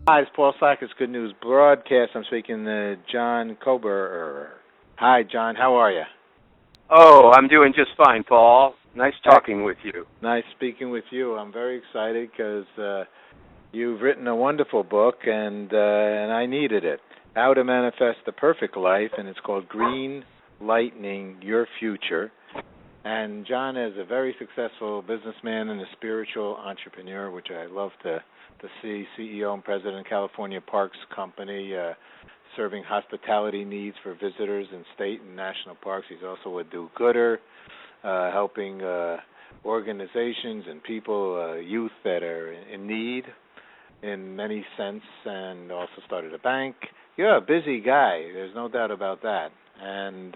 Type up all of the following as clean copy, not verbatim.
Hi, it's Paul Sacker's Good News Broadcast. I'm speaking to John Koeberer. Hi, John. How are you? Oh, I'm doing just fine, Paul. Nice talking with you. Nice speaking with you. I'm very excited because you've written a wonderful book, and I needed it. How to Manifest the Perfect Life, and it's called Green Lightning Your Future. And John is a very successful businessman and a spiritual entrepreneur, which I love to see, CEO and president of California Parks Company, serving hospitality needs for visitors in state and national parks. He's also a do-gooder, helping organizations and people, youth that are in need in many sense, and also started a bank. You're a busy guy. There's no doubt about that. And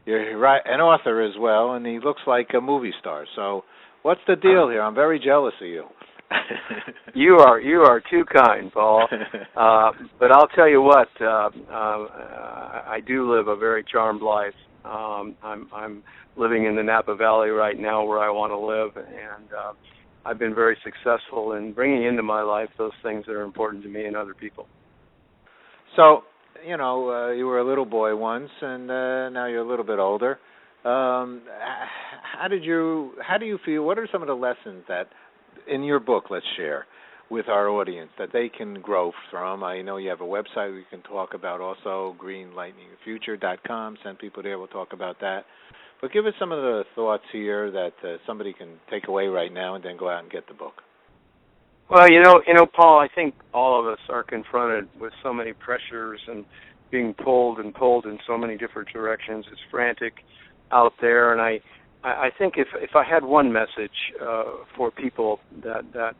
you're an author as well, and he looks like a movie star. So what's the deal here? I'm very jealous of you. You are too kind, Paul. But I'll tell you what, I do live a very charmed life. I'm living in the Napa Valley right now, where I want to live, and I've been very successful in bringing into my life those things that are important to me and other people. So, you were a little boy once, and now you're a little bit older. How do you feel? What are some of the lessons that, in your book, let's share with our audience that they can grow from? I know you have a website we can talk about also, greenlightningfuture.com. Send people there. We'll talk about that. But give us some of the thoughts here that somebody can take away right now and then go out and get the book. Well, Paul, I think all of us are confronted with so many pressures and being pulled in so many different directions. It's frantic out there, and I think if I had one message for people that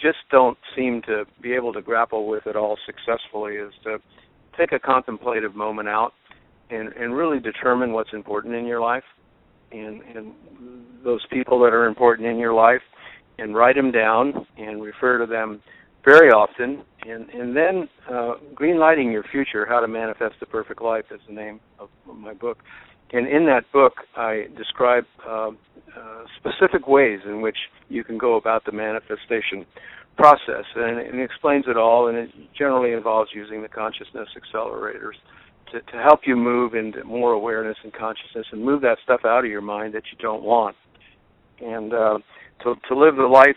just don't seem to be able to grapple with it all successfully, is to take a contemplative moment out and really determine what's important in your life and those people that are important in your life, and write them down and refer to them very often. And then Greenlighting Your Future, How to Manifest the Perfect Life is the name of my book. And in that book, I describe specific ways in which you can go about the manifestation process. And it explains it all, and it generally involves using the consciousness accelerators to help you move into more awareness and consciousness and move that stuff out of your mind that you don't want. And to live the life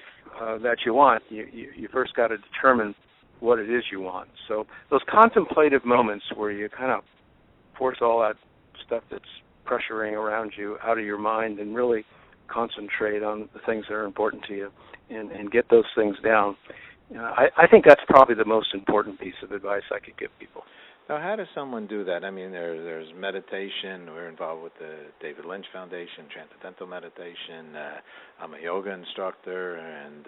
that you want, you first got to determine what it is you want. So those contemplative moments where you kind of force all that stuff that's pressuring around you out of your mind and really concentrate on the things that are important to you and get those things down. I think that's probably the most important piece of advice I could give people. Now, how does someone do that? I mean, there's meditation. We're involved with the David Lynch Foundation, Transcendental Meditation. I'm a yoga instructor, and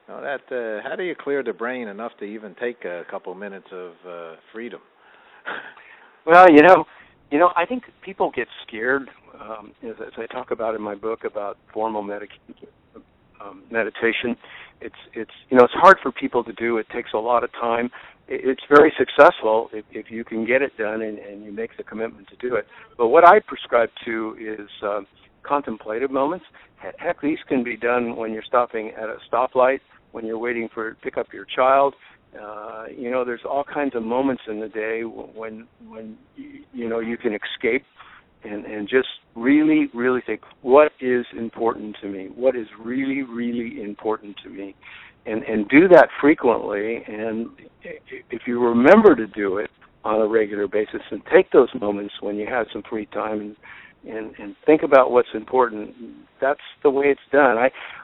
how do you clear the brain enough to even take a couple minutes of freedom? Well, I think people get scared, as I talk about in my book about formal meditation. It's hard for people to do. It takes a lot of time. It's very successful if you can get it done and you make the commitment to do it. But what I prescribe to is contemplative moments. Heck, these can be done when you're stopping at a stoplight, when you're waiting to pick up your child. There's all kinds of moments in the day when you can escape and just really, really think, what is important to me? What is really, really important to me? And do that frequently, and if you remember to do it on a regular basis and take those moments when you have some free time and think about what's important, that's the way it's done.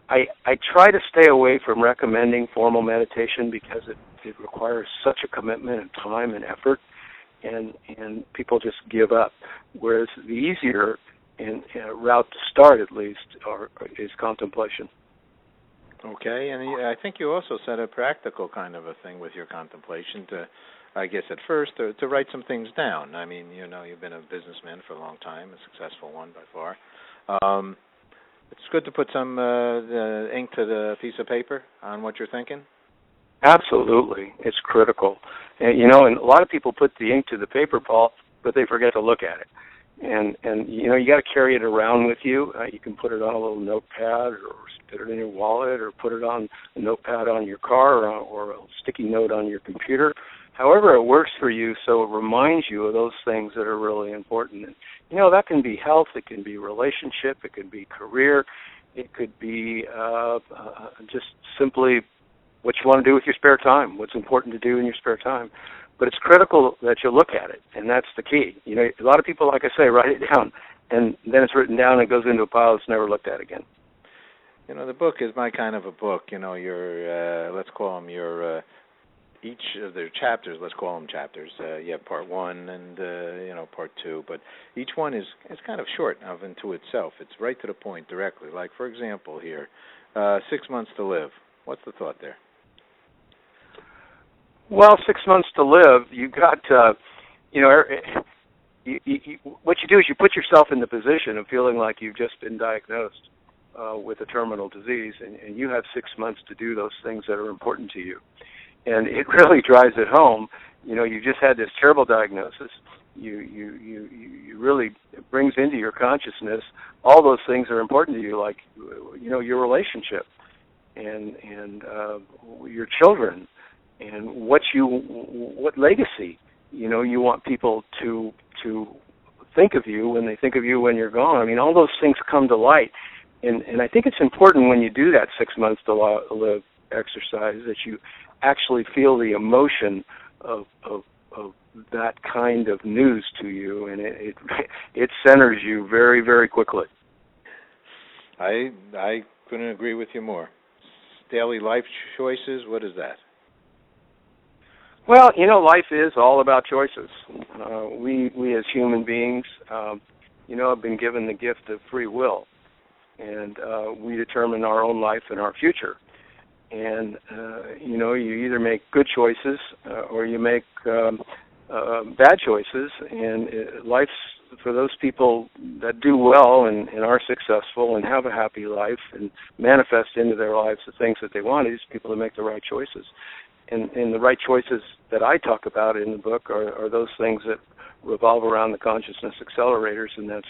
I try to stay away from recommending formal meditation because it requires such a commitment and time and effort, and people just give up. Whereas the easier route to start, at least, is contemplation. Okay, and I think you also said a practical kind of a thing with your contemplation I guess at first, to write some things down. I mean, you've been a businessman for a long time, a successful one by far. It's good to put some the ink to the piece of paper on what you're thinking. Absolutely. It's critical. And a lot of people put the ink to the paper, Paul, but they forget to look at it. And you know, you got to carry it around with you. You can put it on a little notepad, or put it in your wallet, or put it on a notepad on your car, or a sticky note on your computer. However it works for you, so it reminds you of those things that are really important. And, you know, that can be health, it can be relationship, it could be career, it could be just simply what you want to do with your spare time, what's important to do in your spare time. But it's critical that you look at it, and that's the key. You know, a lot of people, like I say, write it down, and then it's written down and it goes into a pile that's never looked at again. You know, the book is my kind of a book. You know, your let's call them your each of their chapters. Let's call them chapters. You have part 1 and you know, part 2, but each one is kind of short of into itself. It's right to the point, directly. Like, for example, here, 6 months to live. What's the thought there? Well, 6 months to live. You got you know. What you do is you put yourself in the position of feeling like you've just been diagnosed with a terminal disease, and you have 6 months to do those things that are important to you. And it really drives it home. You know, you just had this terrible diagnosis. You really, it brings into your consciousness all those things that are important to you, like, you know, your relationship and your children, and what legacy, you know, you want people to think of you when they think of you when you're gone. I mean, all those things come to light, and I think it's important when you do that 6 months to live exercise that you actually feel the emotion of that kind of news to you, and it centers you very, very quickly. I couldn't agree with you more. Daily life choices, what is that? Well, you know, life is all about choices. We as human beings, you know, have been given the gift of free will, and we determine our own life and our future. And, you know, you either make good choices or you make bad choices, and life's, for those people that do well and are successful and have a happy life and manifest into their lives the things that they want, these people that make the right choices. And the right choices that I talk about in the book are those things that revolve around the consciousness accelerators, and that's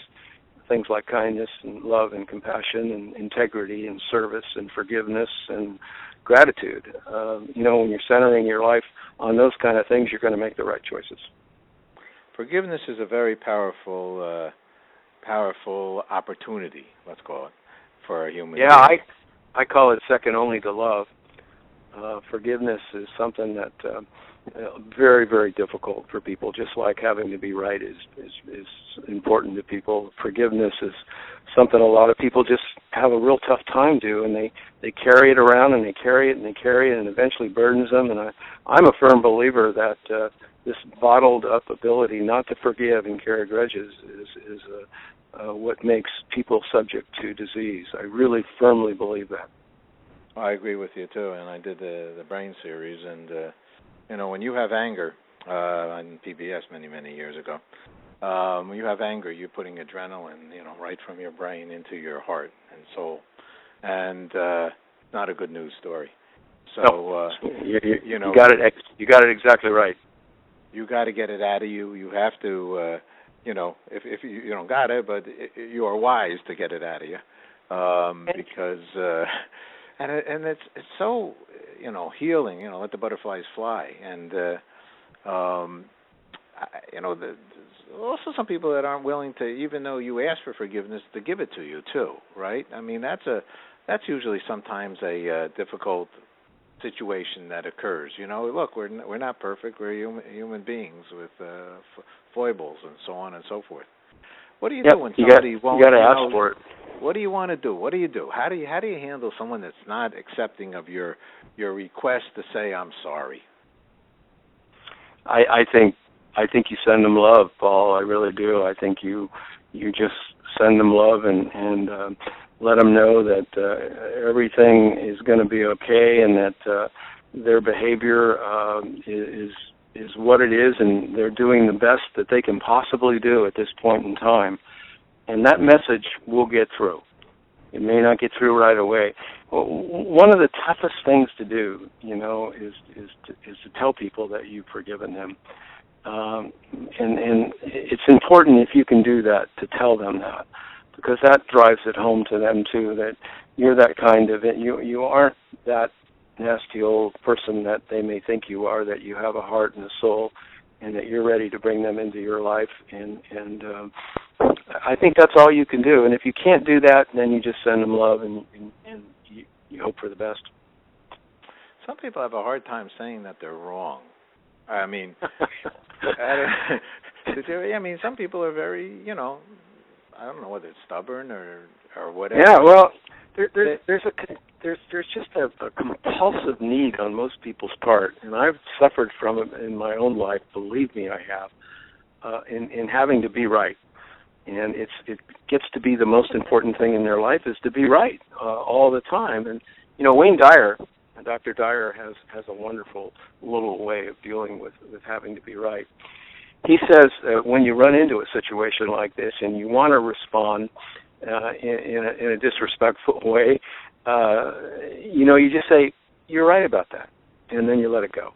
things like kindness and love and compassion and integrity and service and forgiveness and gratitude. You know, when you're centering your life on those kind of things, you're going to make the right choices. Forgiveness is a very powerful opportunity, let's call it, for a human being. Yeah, I call it second only to love. Forgiveness is something that very, very difficult for people, just like having to be right is important to people. Forgiveness is something a lot of people just have a real tough time doing, and they carry it around, and they carry it, and they carry it, and eventually burdens them. And I'm a firm believer that this bottled up ability not to forgive and carry grudges is what makes people subject to disease. I really firmly believe that. I agree with you too, and I did the brain series, and you know, when you have anger on PBS many years ago, when you have anger, you're putting adrenaline, you know, right from your brain into your heart and soul, and not a good news story. So you know, you got it. You got it exactly right. You got to get it out of you. You have to, you know, if you don't got it, but you are wise to get it out of you, because. And it's so, you know, healing, you know, let the butterflies fly. And, you know, there's also some people that aren't willing to, even though you ask for forgiveness, to give it to you too, right? I mean, that's usually sometimes a difficult situation that occurs. You know, look, we're not perfect. We're human beings with foibles and so on and so forth. What do you do when somebody won't? You got to ask for it. What do you want to do? What do you do? How do you handle someone that's not accepting of your request to say I'm sorry? I think you send them love, Paul. I really do. I think you just send them love and let them know that everything is going to be okay, and that their behavior is what it is, and they're doing the best that they can possibly do at this point in time. And that message will get through. It may not get through right away. One of the toughest things to do, you know, is to tell people that you've forgiven them. and it's important if you can do that to tell them that, because that drives it home to them too, that you're that kind of it. You aren't that nasty old person that they may think you are, that you have a heart and a soul, and that you're ready to bring them into your life. And I think that's all you can do. And if you can't do that, then you just send them love and you hope for the best. Some people have a hard time saying that they're wrong. I mean, some people are very, I don't know whether it's stubborn or whatever. Yeah, well, there's just a compulsive need on most people's part, and I've suffered from it in my own life. Believe me, I have, in having to be right, and it gets to be the most important thing in their life is to be right all the time. And Wayne Dyer, Dr. Dyer, has a wonderful little way of dealing with having to be right. He says when you run into a situation like this and you want to respond in a disrespectful way, you just say, "You're right about that," and then you let it go.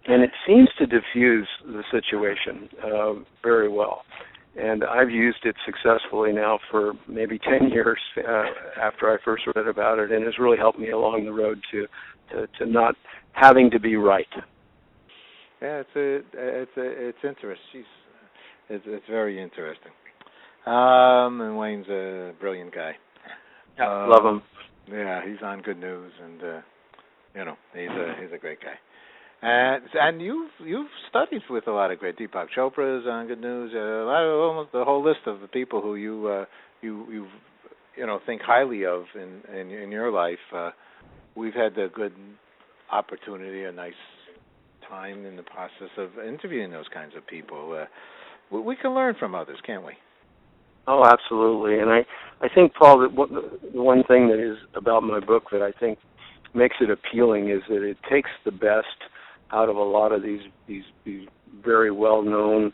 And it seems to diffuse the situation very well. And I've used it successfully now for maybe 10 years after I first read about it, and it's really helped me along the road to not having to be right. Yeah, it's interesting. It's very interesting. And Wayne's a brilliant guy. Yeah, love him. Yeah, he's on Good News, and he's a great guy. And you've studied with a lot of great Deepak Chopra's on Good News. Almost the whole list of the people who you think highly of in your life. We've had the good opportunity, a nice time in the process of interviewing those kinds of people. We can learn from others, can't we? Oh, absolutely. And I think, Paul, that the one thing that is about my book that I think makes it appealing is that it takes the best out of a lot of these very well-known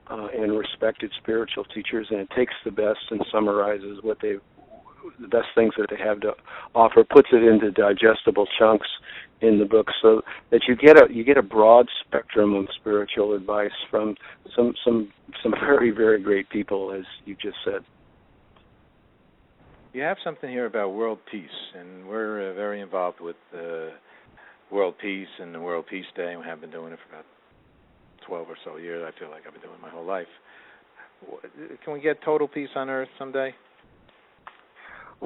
and respected spiritual teachers, and it takes the best and summarizes the best things that they have to offer, puts it into digestible chunks in the book, so that you get a broad spectrum of spiritual advice from some very, very great people, as you just said. You have something here about world peace, and we're very involved with world peace and the World Peace Day, and we have been doing it for about 12 or so years. I feel like I've been doing it my whole life. Can we get total peace on Earth someday?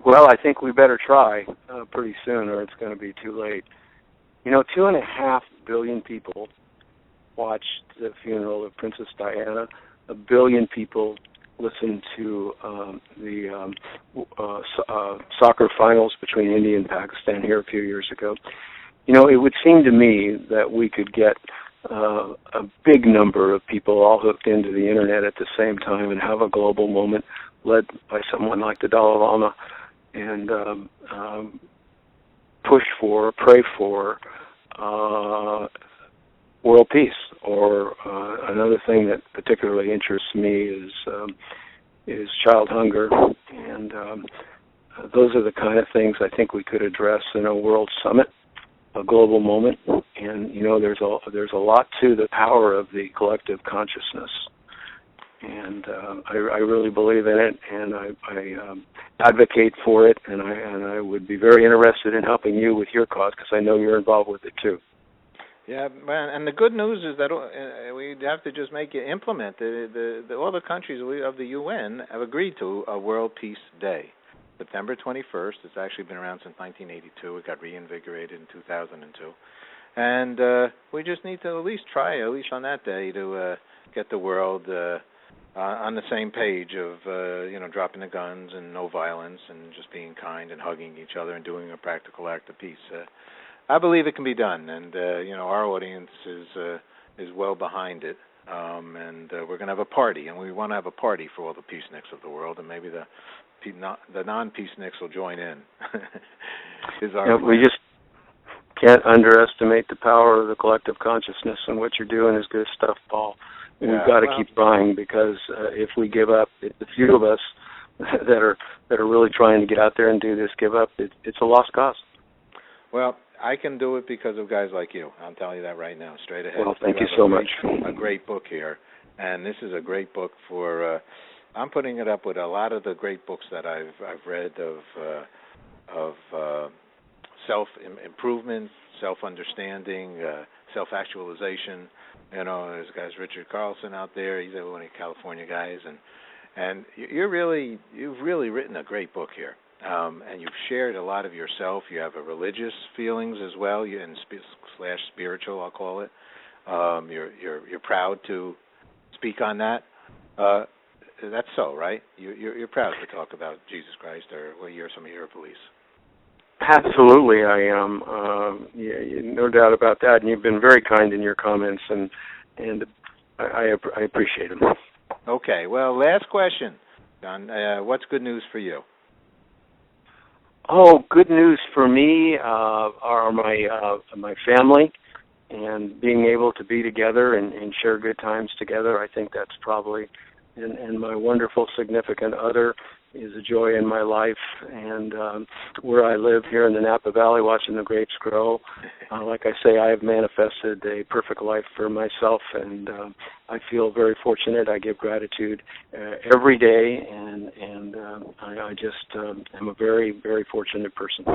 Well, I think we better try pretty soon, or it's going to be too late. 2.5 billion people watched the funeral of Princess Diana. 1 billion people listened to the soccer finals between India and Pakistan here a few years ago. It would seem to me that we could get a big number of people all hooked into the Internet at the same time and have a global moment led by someone like the Dalai Lama, and push for, pray for world peace. Or another thing that particularly interests me is child hunger, and those are the kind of things I think we could address in a world summit, a global moment. And there's a lot to the power of the collective consciousness. And I really believe in it, and I advocate for it, and I would be very interested in helping you with your cause, because I know you're involved with it too. Yeah, man, and the good news is that we have to just make it implement. All the countries of the UN have agreed to a World Peace Day, September 21st. It's actually been around since 1982. It got reinvigorated in 2002. And we just need to at least try, at least on that day, to get the world on the same page of dropping the guns and no violence and just being kind and hugging each other and doing a practical act of peace. I believe it can be done, and our audience is well behind it, and we're going to have a party, and we want to have a party for all the peaceniks of the world, and maybe the non-peaceniks will join in. We just can't underestimate the power of the collective consciousness, and what you're doing is good stuff, Paul. We've got to keep trying, because if we give up, if the few of us that are really trying to get out there and do this give up, it's a lost cause. Well, I can do it because of guys like you. I'm telling you that right now, straight ahead. Well, thank you so much. A great book here, and this is a great book for. I'm putting it up with a lot of the great books that I've read of self improvement, self understanding, self actualization. You know, there's guys Richard Carlson out there. He's one of the California guys, and you've really written a great book here. And you've shared a lot of yourself. You have a religious feelings as well, and slash spiritual, I'll call it. You're proud to speak on that. That's so, right? You're proud to talk about Jesus Christ or some of your beliefs. Absolutely, I am. No doubt about that. And you've been very kind in your comments, and I appreciate them. Okay. Well, last question, John. What's good news for you? Oh, good news for me are my family and being able to be together and share good times together. I think that's probably, and my wonderful significant other is a joy in my life. And where I live here in the Napa Valley, watching the grapes grow, like I say, I have manifested a perfect life for myself, and I feel very fortunate. I give gratitude every day, and I just am a very, very fortunate person.